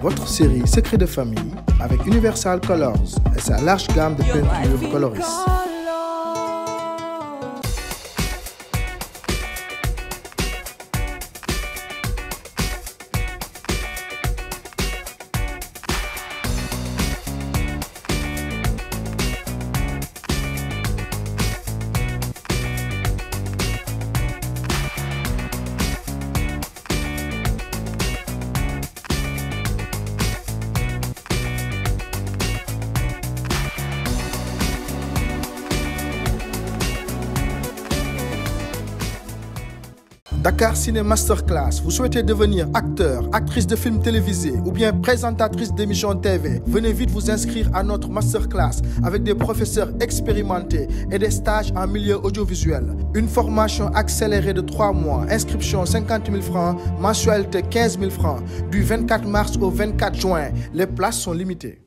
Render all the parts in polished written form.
votre série Secret de famille avec Universal Colors et sa large gamme de peintures coloris. Dakar Ciné Masterclass, vous souhaitez devenir acteur, actrice de films télévisés ou bien présentatrice d'émissions TV? Venez vite vous inscrire à notre masterclass avec des professeurs expérimentés et des stages en milieu audiovisuel. Une formation accélérée de 3 mois, inscription 50 000 francs, mensualité 15 000 francs, du 24 mars au 24 juin. Les places sont limitées.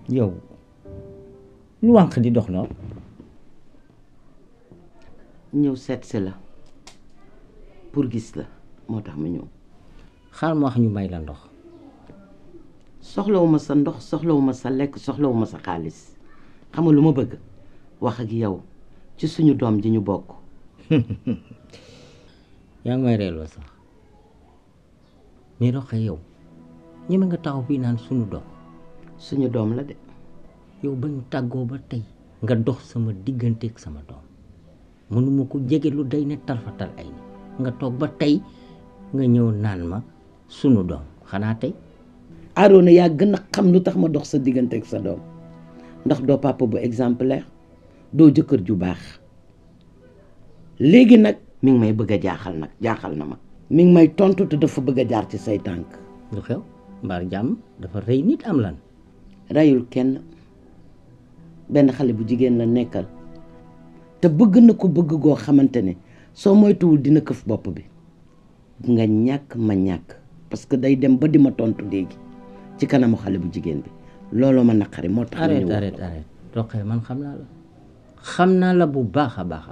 yow lu wànq di dox noonu. ñëw seet si la pour gis la moo tax ma ñëw. xaar ma wax ñu may la ndox. soxlawuma sa ndox soxlawuma sa lekk soxlawuma sa xaalis xam nga lu ma bëgg wax ak yow ci suñu doom ji ñu bokk. yaa ngi may reeloo sax mais Roqe yow ñeme nga taxaw bii naan suñu doom. suñu doom la de. yow ba ñu tàggoo ba tey nga dox sama digganteeg sama doom mënuma ko jege lu day ne tarfatal ay ni nga toog ba tey nga ñëw naan ma sunu doom xanaa tey. Arona yaa gën a xam lu tax ma dox sa digganteeg sa doom ndax doo papa bu exemplaire doo jëkkër ju baax léegi nag mi ngi may bëgg a jaaxal na ma. mi ngi may tontu te dafa bëgg a jaar ci say tànk. lu xew mbaar jàmm dafa rëy nit am lan. reyul kenn benn xale bu jigéen la nekkal te bëgg na ko bëgg goo xamante ne soo moytuwul dina këf bopp bi nga ñàkk ma ñàkk parce que day dem ba di ma tontu léegi ci kanamu xale bu jigéen bi looloo ma naqari moo tax. arrête Roqe man xam naa la bu baax a baax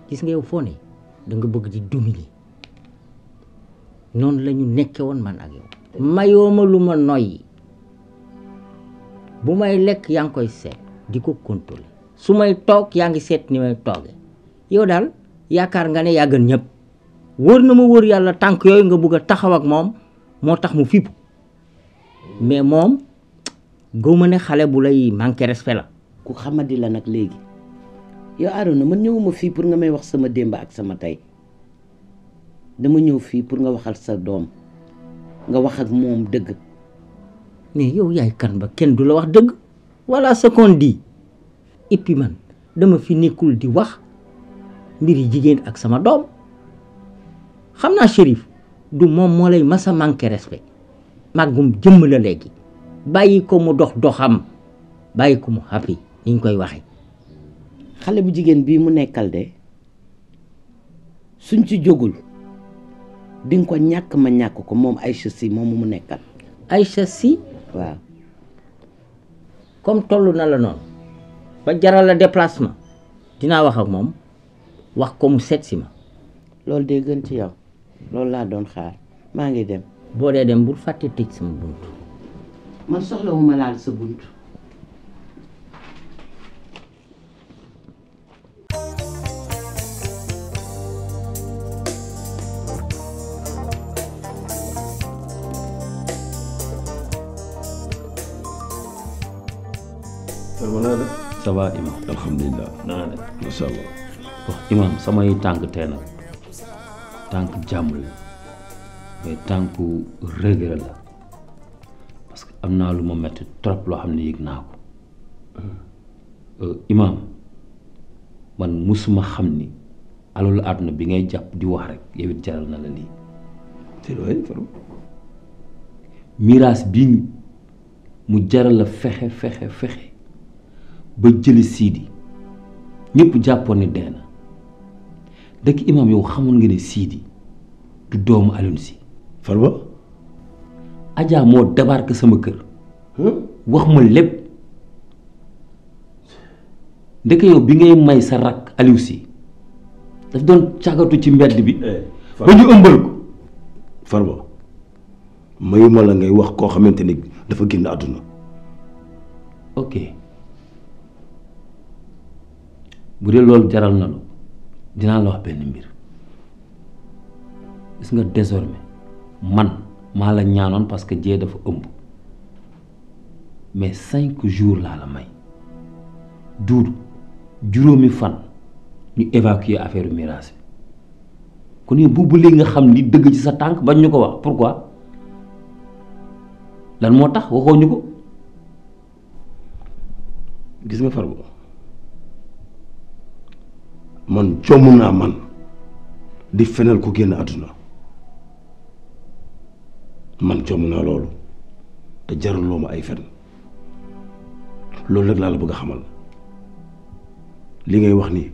gis nga yow foo ne da nga bëgg di dominer noonu la ñu nekke woon man ak yow. mayoo ma lu ma noyyi bu may lekk yaa ngi koy seet di ko contrôler su may toog yaa ngi seet ni may toogee yow daal yaakaar nga ne yaa gën ñëpp wóor na ma wóor yàlla tànk yooyu nga bëgg a taxaw ak moom moo tax mu fipp mais moom góoma ne xale bu lay manqué respect la. ku xamadi la nag léegi yow Arona man ñëwuma fii pour nga may wax sama démb ak sama tey dama ñëw fii pour nga waxal sa doom nga wax ak moom dëgg. mais yow yaay kan ba kenn du la wax dëgg voilà ce qu'on dit et puis man dama fi nekkul di wax mbiri jigéen ak sama doom xam naa Chérif du moom moo lay masa manqué respect màggum jëmm la léegi bàyyi ko mu dox doxam bàyyi ko mu happy ni ñu koy waxee. xale bu jigéen bii mu nekkal de suñ ci jógul di nga ko ñàkk ma ñàkk ko moom Aïcha Sy moom mu nekkal. Aïcha Sy. waaw. comme toll na la noonu ba jaral la déplacement dinaa wax ak moom wax ko mu seet si ma. loolu de gën ci yow loolu laa doon xaar maa ngi dem. boo dee dem bul fàtte tëj sama bunt. man soxlawuma laal sa bunt. ça va Imam alhamdulilah. macha allah. imam samay tànk tee nag tànk jàmm la mais tànku regret la parce que am naa lu ma metti trop loo xam ne yëg naa ko imam man musuma xam ni alalu àdduna bi ngay jàpp di wax rek yow it jaral na la lii te looy faru miraas bii mu jaral la fexe ba jëli Sidi ñëpp jàppoon ni dee na dëkk imam yow xamoon nga ne Sidi du doomu Alioune Sy Farba Adja moo débarqué sama kër wax ma lépp ndeke yow bi ngay may sa rakk Aliou Sy daf doon càggatu ci mbedd bi ba ñu ëmbal ko Farba mayuma la ngay wax koo xamante ni dafa génn àdduna ok bu dee loolu jaral na la dinaa la wax benn mbir gis nga désormais man maa la ñaanoon parce que jee dafa ëmb mais 5 jours laa la may duudu juróomi fan ñu évacuer affaire miraas bi kon yow boobu léegi nga xam li dëgg ci sa tànk bañ ñu ko wax pourquoi lan moo tax waxoo ñu ko. gis nga Farba man jomm naa man di fenal ko génn àdduna man jomm naa loolu te jaruloo ma ay fen loolu rek laa la bëgg a xamal li ngay wax ni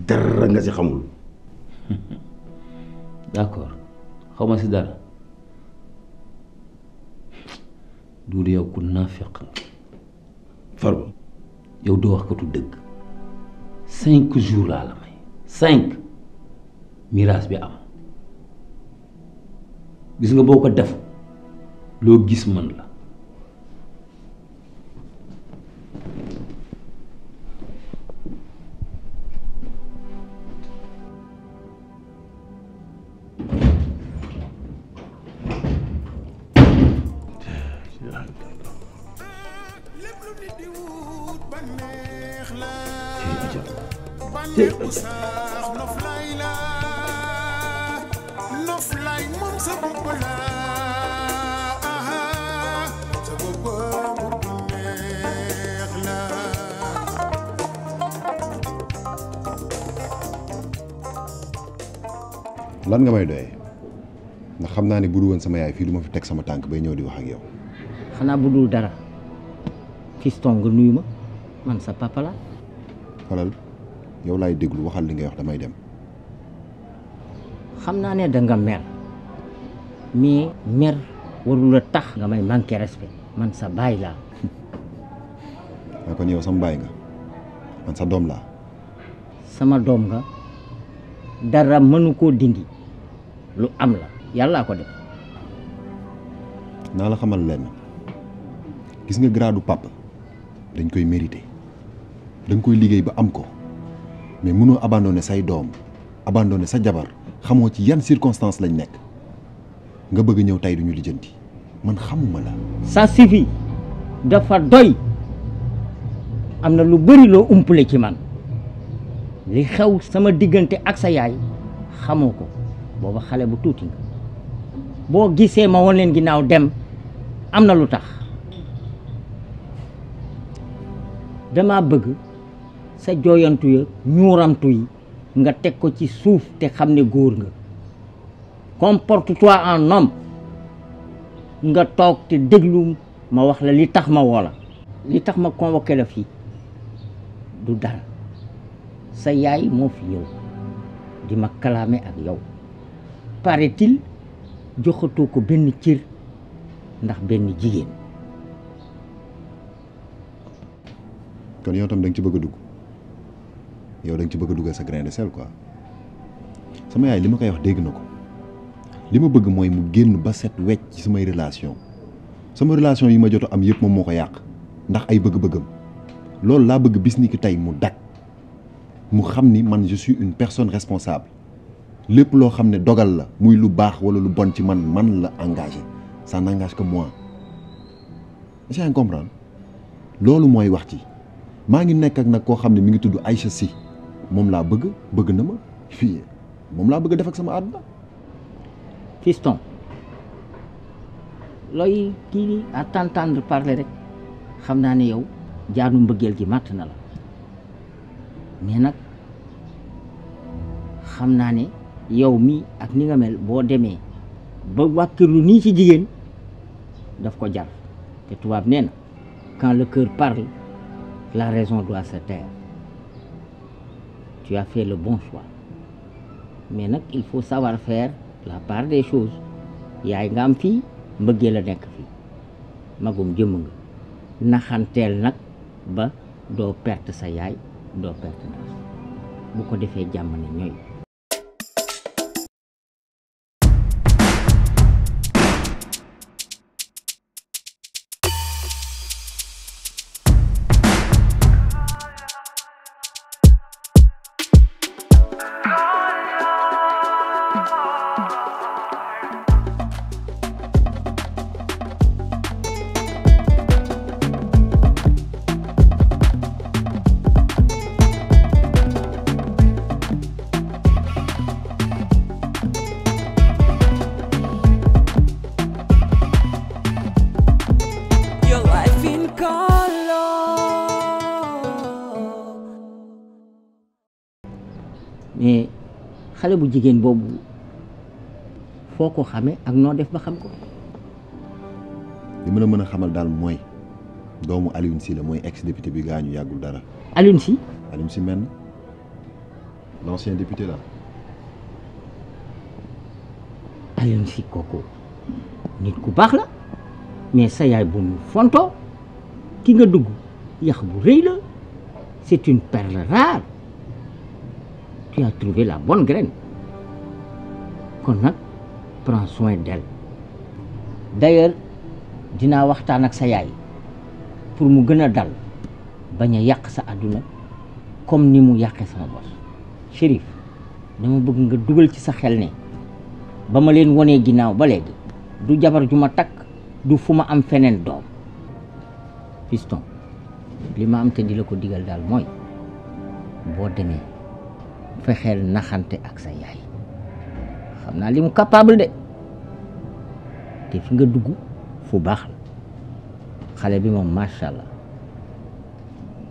dara nga ci xamul. d'accord xaw ma si dara duudu yow ku naafeq Farba yow doo wax katu dëgg 5 jours laa la may 5 miraas bi am gis nga boo ko def loo gis man la lan nga may doyee ndax xam naa ne bu dul woon sama yaay fii du ma fi teg sama tànk bay ñëw di wax ak yow. xanaa bu dul dara fiston nga nuyu ma man sa papa la. xalal yow laay déglu waxal li ngay wax damay dem. xam naa ne danga mer mais mer warul a tax nga may manquer respect man sa baay laa. kon yow sama baay nga man sa doom laa. sama doom nga dara mënu koo dindi lu am la yàllaa ko def. naa la xamal lenn gis nga gradu papa dañ koy mérité dañ koy liggéey ba am ko mais mënoo abandonné say doom abandonné sa jabar xamoo ci yan circonstances lañ nekk nga bëgg ñëw tey duñu lijjanti man xamuma la. ça suffit dafa doy am na lu bëri loo umpale ci man li xew sama diggante ak sa yaay xamoo ko booba xale bu tuuti nga boo gisee ma won leen ginnaaw dem am na lu tax dama bëgg sa jooyantu ya ñuuramtu yi nga teg ko ci suuf te xam ne góor nga comporte-toi en homme nga toog te déglu ma wax la li tax ma woola li tax ma convoqué la fii du dara sa yaay moo fi yow di ma kalaame ak yow paraît-il joxatoo ko benn cër ndax benn jigéen. kon yow tam da nga ci bëgg a dugg yow da nga ci bëgg a duggal sa grain de sel quoi sama yaay li ma koy wax dégg na ko li ma bëgg mooy mu génn ba set wecc ci samay relation sama relation yi ma jot am yëpp moom moo ko yàq ndax ay bëgg-bëggam loolu laa bëgg bis ni ki tey mu dak mu xam ni man je suis une personne responsable lépp loo xam ne dogal la muy lu baax wala lu bon ci man la engagé ça n'engage que moi est-ce que comprendre loolu mooy wax ci maa ngi nekk ak nag koo xam ne mi ngi tudd Aïcha Sy moom laa bëgg na ma fii moom laa bëgg def ak sama àdduna. fiston looy kii à t'entendre parler rek xam naa ne yow jaanu mbëggeel gi màtt na la mais nag xam naa ne yow mi ak ni nga mel boo demee ba wàkkirlu nii ci jigéen daf ko jar te tubaab nee na quand le cœur parle la raison doit se taire. Tu as fait le bon choix mais nag il faut savoir faire la part des choses yaay nga am fii mbëggee la nekk fii magum jëmm nga naxanteel nag ba doo perte sa yaay doo perte ndax bu ko defee jàmm ne ñooy. mais xale bu jigéen boobu foo ko xamee ak noo def ba xam ko. li ma la mën a xamal daal mooy doomu Alioune Sy la mooy ex député bi gaañu yàggul dara. Alioune Sy. Alioune Sy mel na l'ancien député là. Alioune Sy kooku nit ku baax la mais sa yaay bu mu fontoo ki nga dugg yax bu rëy la c'est une perle rare. Tu as trouvé la bonne graine kon nag prends soin d'elle. D'ailleurs dinaa waxtaan ak sa yaay pour mu gën a dal bañ a yàq sa àdduna comme ni mu yàqee sama bos. Chérif dama bëgg nga dugal ci sa xel ne ba ma leen wonee ginnaaw ba léegi du jabar ju ma takk du fu ma am feneen doom. Fiston li ma am te di la ko digal daal mooy boo demee fexeel naxante ak sa yaay xam naa li mu capable de te fi nga dugg fu baax la xale bi moom macha allah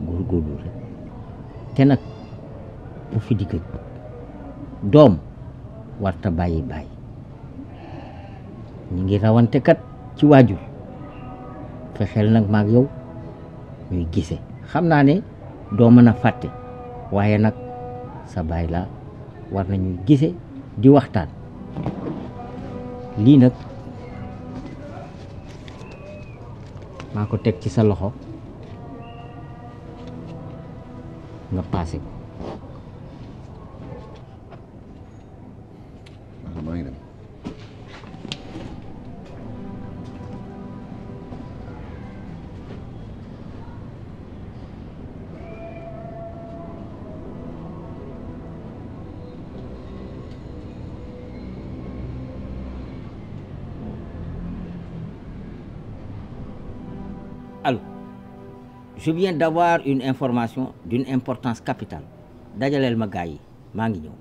góorgóorlu rek te nag bu fi di gëj doom warta bàyyi ñu ngi rawante kat ci waajur fexeel nag maag yow ñuy gise xam naa ne doo mën a fàtte waaye nag sa baay la war nañuy gise di waxtaan lii nag maa ko teg ci sa loxo nga paase ko. maa ngi dem. Allô, je viens d'avoir une information d'une importance capitale dajaleel ma gars yi maa ngi ñëw.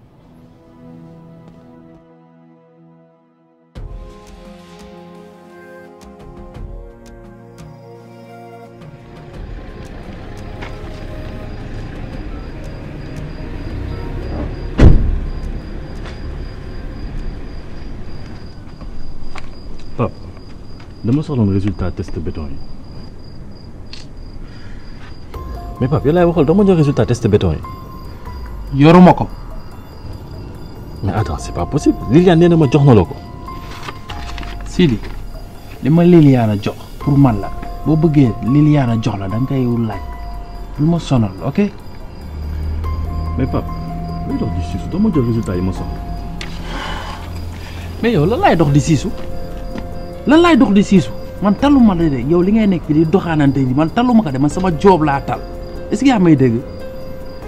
Pape dama soxla résultat test béton yi. mais Pape yow laay waxal dama jox résultat test béton yi. yoruma ko. mais attends c'est pas possible Liliane nee na ma jox na la ko. Sidi li ma Liliane jox pour man la boo bëggee Liliane jox la da nga koy laaj lu ma sonal ok. mais Pape lay dox di siisu dama jox résultat yi ma soxla. mais yow lan laay dox di siisu man taluma la de yow li ngay nekk fi di doxaanante ni man taluma ko de man sama job laa tal est-ce que yaa may dégg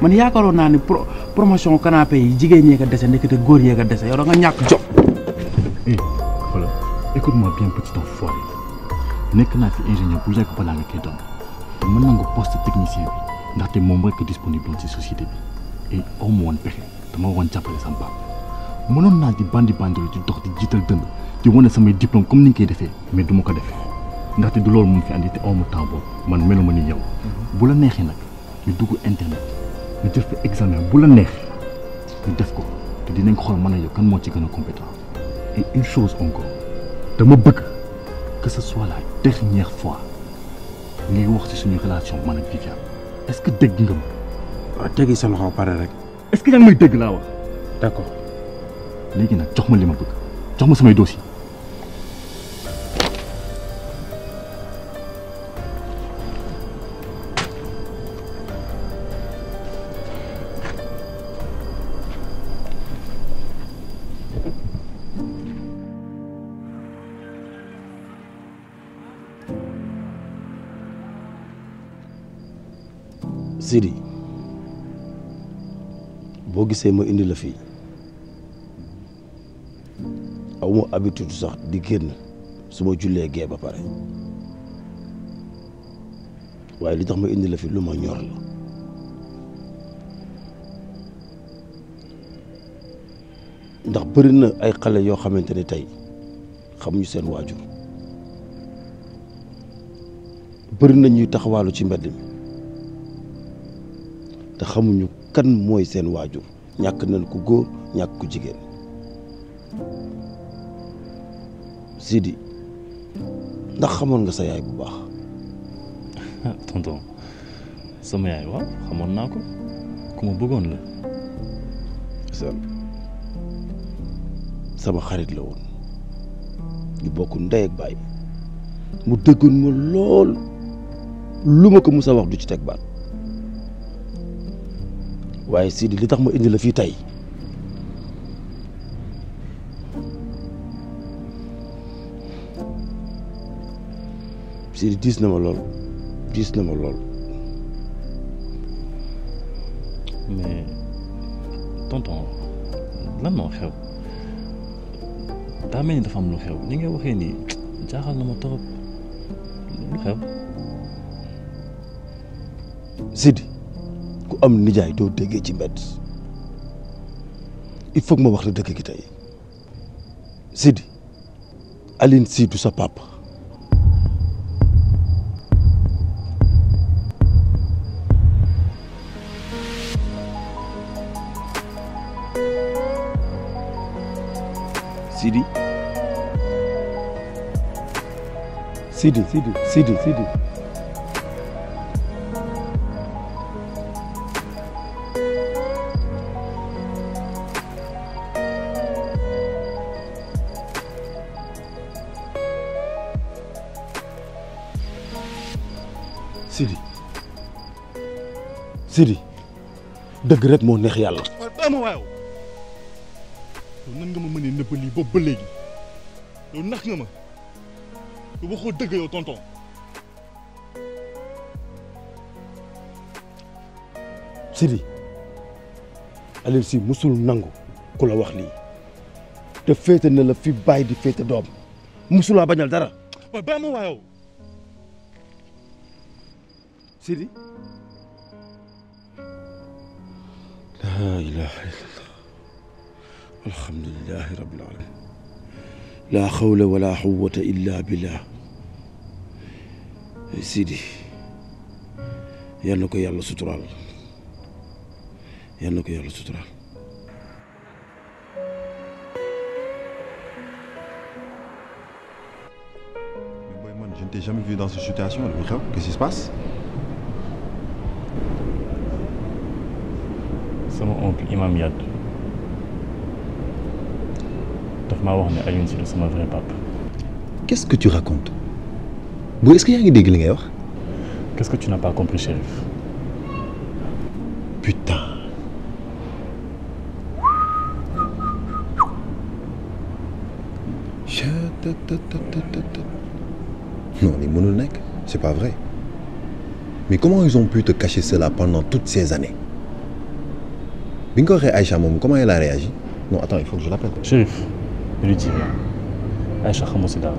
man yaakaaroon naa ni promotion canapé yi jigéen ñee ko dese ndekete góor yee ko dese yow da nga ñàkk job. Voilà, écoute-moi bien petit enfoiré nekk naa fi ingénieur bu yàgg balaa nga koy doon mën na nga poste technicien bi ndaxte moom rek disponible ci société bi et au moins pexe dama waroon jàppale sama papa mënoon naa di bandi di dox di jiital dënd di wane samay diplôme comme ni nga koy defee mais du ma ko def ndaxte du loolu mun fi andi te aw ma temps boobu man meluma ni yow bu la neexee nag ñu dugg internet ñu def fa examen bu la neexee ñu def ko te dinañ xool mën a yow kan moo ci gën a compétent et une chose encore dama bëgg que ce soit la dernière fois ngay wax ci suñu relation man ak Viviane est-ce que dégg nga ma. waaw teggi sa loxo pare rek. est-ce que yaa ngi may dégg laa wax. d'accord. léegi nag jox ma li ma bëgg jox ma samay dossier. Sidi boo gisee ma indi la fii awma habitude sax di génn su ma jullee gee ba pare waaye li tax ma indi la fi lu ma ñor la ndax bëri na ay xale yoo xamante ne tey xamuñu seen waajur bëri na ñuy taxawaalu ci mbedd mi te xamuñu kan mooy seen waajur ñàkk nañ ku góor ñàkk ku jigéen Sidi ndax xamoon nga sa yaay bu baax. tonton sama yaay waaw xamoon naa ko ku ma bëggoon la. sama xarit la woon ñu bokk ndey ak baay mu dëggoon ma lool lu ma ko mus a wax du ci teg baat. waaye Sidi li tax ma indi la fii tey Sidi diis na ma lool mais tonton lan moo xew daa mel ni dafa am lu xew ni nga waxee nii jaaxal na ma torop lu xew. Sidi ku am nijaay doo déggee ci mbedd il faut que ma wax la dëkk gi tey Sidi Aline Sy du sa papa. Sidi Sidi Sidi Sidi Sidi Sidi Sidi dëgg rek moo neex yàlla. waaw baa ma waaw yow nan nga ma mënee nëbb lii boobu ba léegi yow nax nga ma yow waxoo dëgg yow tonton. Sidi Aliou Sy musul nangu ku la wax lii te féete na la fi bàyyi di féete doom musulaa bañal dara. waaw baa ma waaw. Sidi laa ilaha illallah alhamdulillahi rabbil alamin laa xawla wala quwwata illa billah. Sidi yal na ko yàlla suturaal yal na ko yàlla suturaal. Mais boy man, je ne t'ai jamais vu dans cette situation. Qu'est-ce qui se passe? sama oncle Imam Yad daf maa wax ne Alioune Sy du sama vrai papa. Qu'est-ce que tu racontes? Boy, est-ce que yaa ngi dégg li ngay wax? Qu'est-ce que tu n'as pas compris, Chérif? Putain. Non, les mononecs, c'est pas vrai. Mais comment ils ont pu te cacher cela pendant toutes ces années? Bingo et Aïcha, comment elle a réagi? Non, attends, il faut que je l'appelle. Chérif, ne lui dis rien. Aïcha Khamoussida.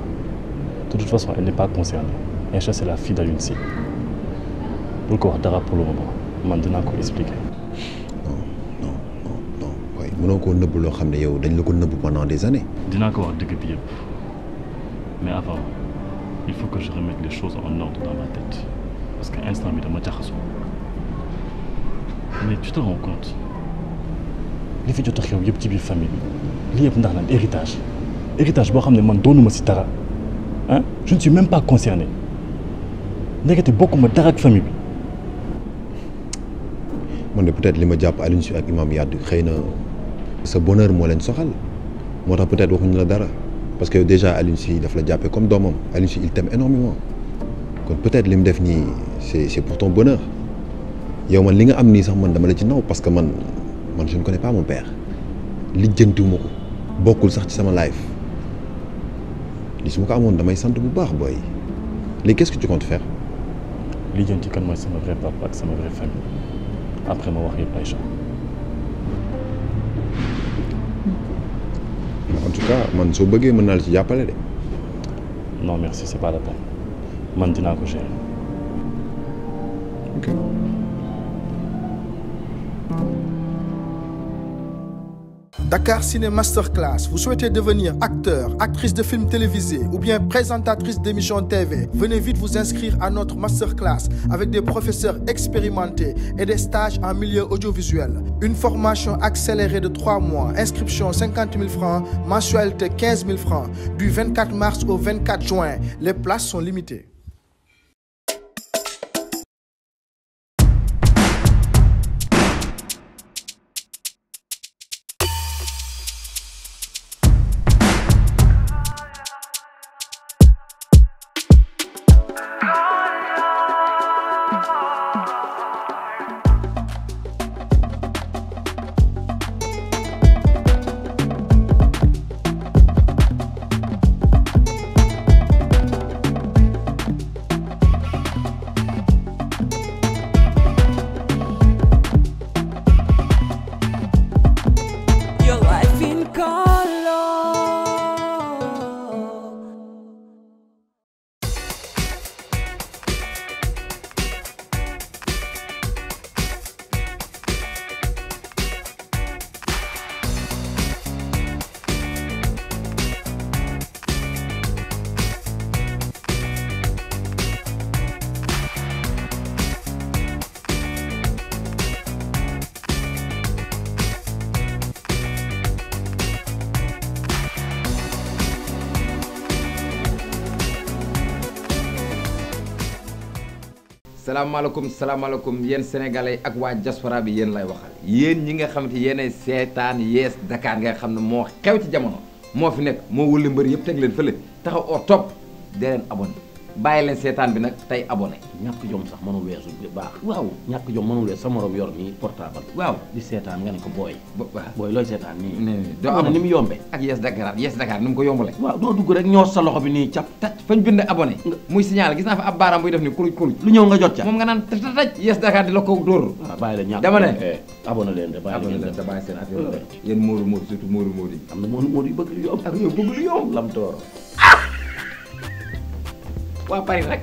De toute façon, elle n'est pas concernée. Aïcha, c'est la fille d'Alioune Sy. Bul ko wax dara pour le moment. Man dinaa ko expliquer. Non, mënoo koo nëbb loo xam ne yow dañ la ko nëbb pendant des années. dinaa ko wax dëgg bi yëpp mais avant il faut que je remette les choses en ordre dans ma tête parce que instant bi dama jaxasoo mais tu te rends compte li fi jot a xew yëpp ci biir famille bi li yëpp ndax lan héritage boo xam ne man doonuma si dara ah je ne suis même pas concerné ndekete bokkuma dara ak famille bi. man de peut-être li ma jàpp Alioune Sy ak Imam Yade xëy na sa bonheur moo leen soxal moo tax peut-être waxuñu la dara parce que déjà Alioune Sy daf la jàppee comme doomam Alioune Sy il t'aime énormément kon peut-être li mu def nii c'est pour ton bonheur yow man li nga am nii sax man dama la ci naw parce que man je ne connais pas mon père lijjantiwuma ko bokkul sax ci sama life li su ma ko amoon damay sant bu baax booy léegi qu'est-ce que tu comptes faire. lijjanti kan mooy sama vrai papa ak sama vraie famille après ma wax yëpp Aïcha. en tout cas man soo bëggee mën naa la ci jàppale de. non merci c'est pas la peine man dinaa ko gérer. ok. Dakar Ciné Masterclass, vous souhaitez devenir acteur, actrice de films télévisés ou bien présentatrice d'émissions TV? Venez vite vous inscrire à notre masterclass avec des professeurs expérimentés et des stages en milieu audiovisuel. Une formation accélérée de 3 mois, inscription 50 000 francs, mensualité 15 000 francs, du 24 mars au 24 juin. Les places sont limitées. salaamaaleykum yéen sénégalais ak waa diaspora bi yéen lay waxal yéen ñi nga xamante yéenay seetaan Yes Dakar nga xam ne moo xew ci jamono moo fi nekk moo wëli mbër yëpp teg leen fële taxaw au top dee leen abonné bàyyi leen seetaan bi nag tey abonné. ñàkk jom sax mënul weesu bu baax. waaw ñàkk jom mënul weesu sa morom yor nii portable. waaw di seetaan nga ne ko booy. booy looy seetaan nii. doo am ni mu yombee. ak Yes Dakar ni mu ko yombale. waaw doo dugg rek ñoo sa loxo bi nii cap taj fañ bind abonné. muy signal gis naa fa ab baaraam buy def ni kuruj lu ñëw nga jot ca. moom nga naan taj Yes Dakar di la ko dóor. waaw bàyyi la ñàkk dama ne abonné leen de bàyyi leen de bàyyi seen affaire yéen Modou surtout Modou yi. am na Modou yu bëgg lu yomb. ak yow bëgg lu yomb. lam tooro waa Paris rek